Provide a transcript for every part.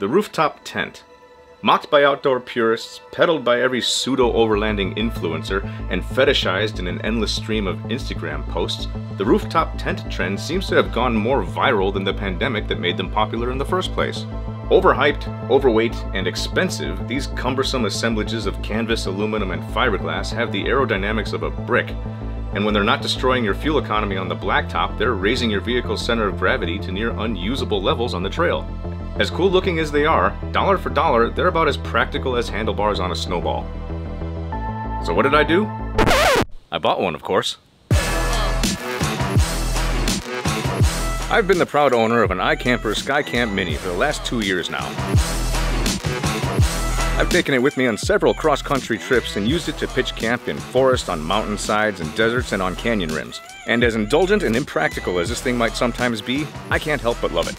The rooftop tent. Mocked by outdoor purists, peddled by every pseudo-overlanding influencer, and fetishized in an endless stream of Instagram posts, the rooftop tent trend seems to have gone more viral than the pandemic that made them popular in the first place. Overhyped, overweight, and expensive, these cumbersome assemblages of canvas, aluminum, and fiberglass have the aerodynamics of a brick. And when they're not destroying your fuel economy on the blacktop, they're raising your vehicle's center of gravity to near unusable levels on the trail. As cool looking as they are, dollar for dollar, they're about as practical as handlebars on a snowball. So what did I do? I bought one, of course. I've been the proud owner of an iKamper Skycamp Mini for the last 2 years now. I've taken it with me on several cross-country trips and used it to pitch camp in forest, on mountainsides and deserts, and on canyon rims. And as indulgent and impractical as this thing might sometimes be, I can't help but love it.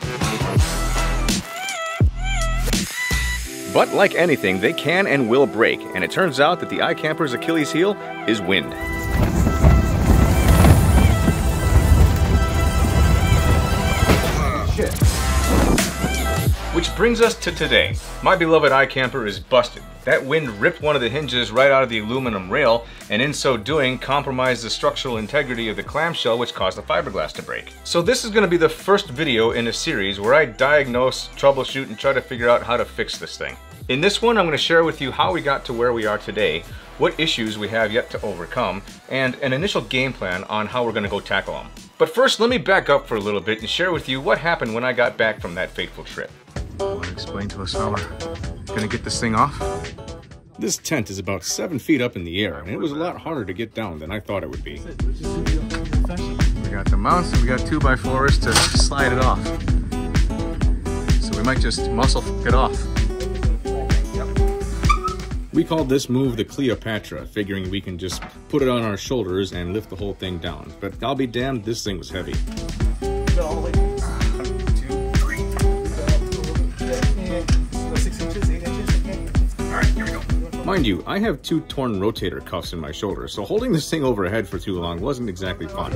But like anything, they can and will break, and it turns out that the iKamper's Achilles heel is wind. Shit. Which brings us to today. My beloved iKamper is busted. That wind ripped one of the hinges right out of the aluminum rail, and in so doing compromised the structural integrity of the clamshell, which caused the fiberglass to break. So this is going to be the first video in a series where I diagnose, troubleshoot, and try to figure out how to fix this thing. In this one, I'm going to share with you how we got to where we are today, what issues we have yet to overcome, and an initial game plan on how we're going to go tackle them. But first, let me back up for a little bit and share with you what happened when I got back from that fateful trip. Want to explain to us how we're going to get this thing off? This tent is about 7 feet up in the air, and it was a lot harder to get down than I thought it would be. We got the mounts and we got 2x4s to slide it off. So we might just muscle it off. We called this move the Cleopatra, figuring we can just put it on our shoulders and lift the whole thing down. But I'll be damned, this thing was heavy. Mind you, I have 2 torn rotator cuffs in my shoulder, so holding this thing overhead for too long wasn't exactly fun.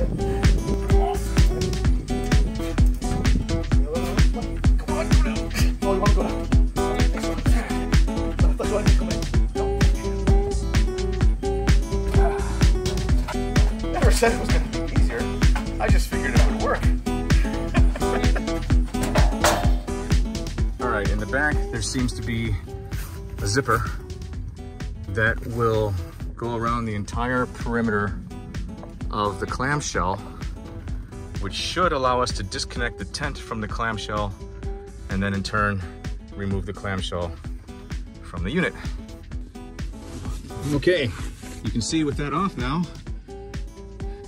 Never said it was going to be easier. I just figured it would work. Alright, in the back there seems to be a zipper that will go around the entire perimeter of the clamshell, which should allow us to disconnect the tent from the clamshell and then in turn remove the clamshell from the unit. Okay, you can see with that off now,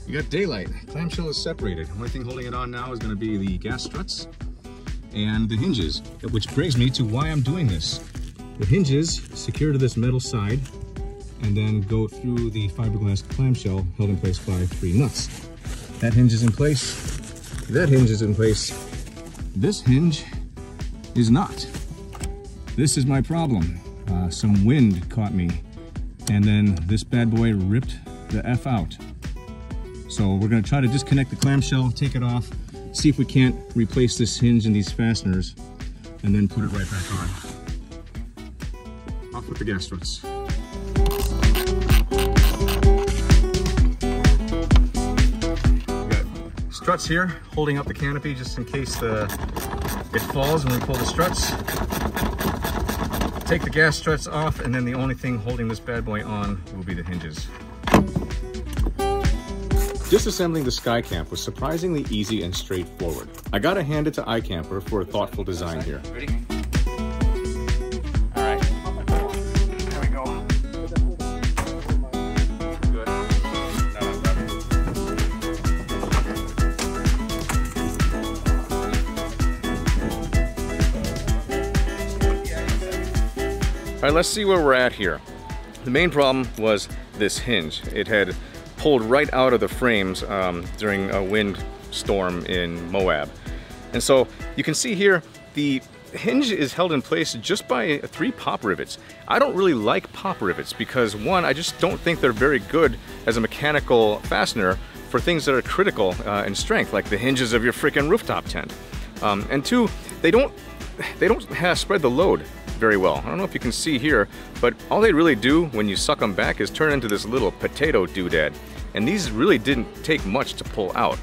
you got daylight. Clamshell is separated. The only thing holding it on now is going to be the gas struts and the hinges, which brings me to why I'm doing this. The hinges secure to this metal side and then go through the fiberglass clamshell held in place by 3 nuts. That hinge is in place. That hinge is in place. This hinge is not. This is my problem. Some wind caught me and then this bad boy ripped the F out. So we're going to try to disconnect the clamshell, take it off, see if we can't replace this hinge and these fasteners and then put it right back on. Off with the gas struts. We got struts here holding up the canopy just in case it falls when we pull the struts. Take the gas struts off and then the only thing holding this bad boy on will be the hinges. Disassembling the Skycamp was surprisingly easy and straightforward. I gotta hand it to iKamper for a thoughtful design here. Ready? All right. There we go. Good. All right, let's see where we're at here. The main problem was this hinge. It had pulled right out of the frames during a wind storm in Moab. And so you can see here, the hinge is held in place just by 3 pop rivets. I don't really like pop rivets because 1, I just don't think they're very good as a mechanical fastener for things that are critical in strength, like the hinges of your freaking rooftop tent. And 2, they don't they don't spread the load very well. I don't know if you can see here, but all they really do when you suck them back is turn into this little potato doodad. And these really didn't take much to pull out.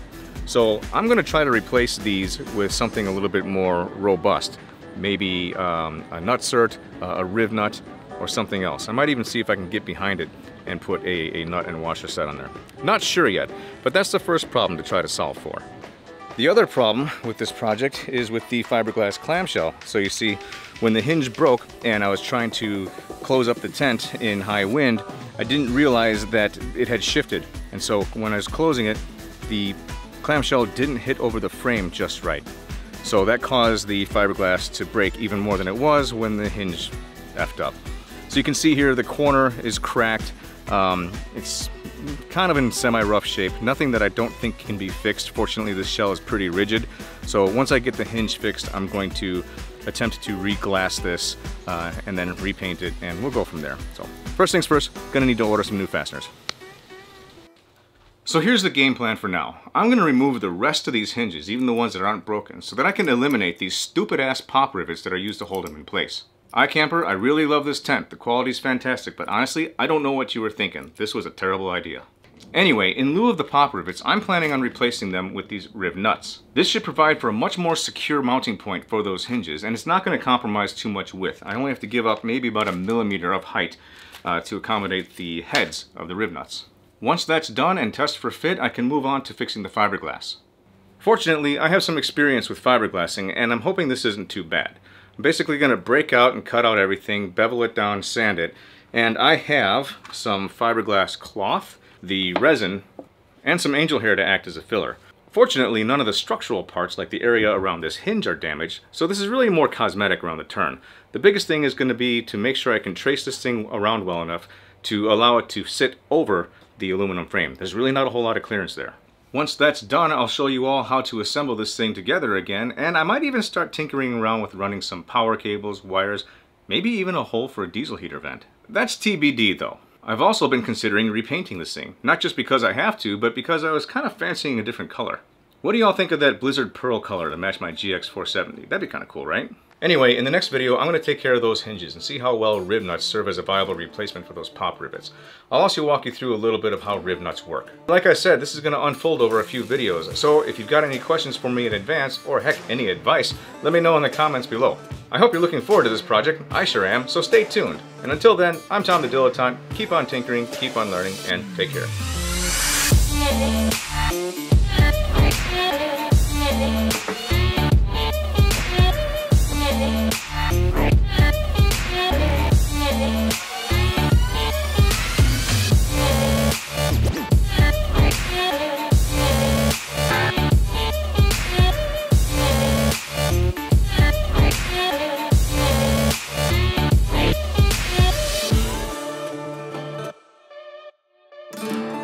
So I'm going to try to replace these with something a little bit more robust. Maybe a nutsert, a riv nut, or something else. I might even see if I can get behind it and put a nut and washer set on there. Not sure yet, but that's the first problem to try to solve for. The other problem with this project is with the fiberglass clamshell. So you see, when the hinge broke and I was trying to close up the tent in high wind, I didn't realize that it had shifted. And so when I was closing it, the clamshell didn't hit over the frame just right. So that caused the fiberglass to break even more than it was when the hinge effed up. So you can see here the corner is cracked. It's kind of in semi-rough shape. Nothing that I don't think can be fixed. Fortunately, this shell is pretty rigid. So once I get the hinge fixed, I'm going to attempt to re-glass this and then repaint it, and we'll go from there. So first things first, gonna need to order some new fasteners. So here's the game plan for now. I'm gonna remove the rest of these hinges, even the ones that aren't broken, so that I can eliminate these stupid ass pop rivets that are used to hold them in place. iKamper, I really love this tent. The quality's fantastic, but honestly, I don't know what you were thinking. This was a terrible idea. Anyway, in lieu of the pop rivets, I'm planning on replacing them with these riv nuts. This should provide for a much more secure mounting point for those hinges, and it's not going to compromise too much width. I only have to give up maybe about 1 millimeter of height to accommodate the heads of the riv nuts. Once that's done and test for fit, I can move on to fixing the fiberglass. Fortunately, I have some experience with fiberglassing, and I'm hoping this isn't too bad. I'm basically going to break out and cut out everything, bevel it down, sand it, and I have some fiberglass cloth, the resin, and some angel hair to act as a filler. Fortunately, none of the structural parts like the area around this hinge are damaged, so this is really more cosmetic around the turn. The biggest thing is going to be to make sure I can trace this thing around well enough to allow it to sit over the aluminum frame. There's really not a whole lot of clearance there. Once that's done, I'll show you all how to assemble this thing together again, and I might even start tinkering around with running some power cables, wires, maybe even a hole for a diesel heater vent. That's TBD though. I've also been considering repainting this thing, not just because I have to, but because I was kind of fancying a different color. What do y'all think of that Blizzard Pearl color to match my GX470? That'd be kind of cool, right? Anyway, in the next video, I'm going to take care of those hinges and see how well riv nuts serve as a viable replacement for those pop rivets. I'll also walk you through a little bit of how riv nuts work. Like I said, this is going to unfold over a few videos, so if you've got any questions for me in advance, or heck, any advice, let me know in the comments below. I hope you're looking forward to this project. I sure am, so stay tuned. And until then, I'm Tom the Dilettante. Keep on tinkering, keep on learning, and take care. Thank you.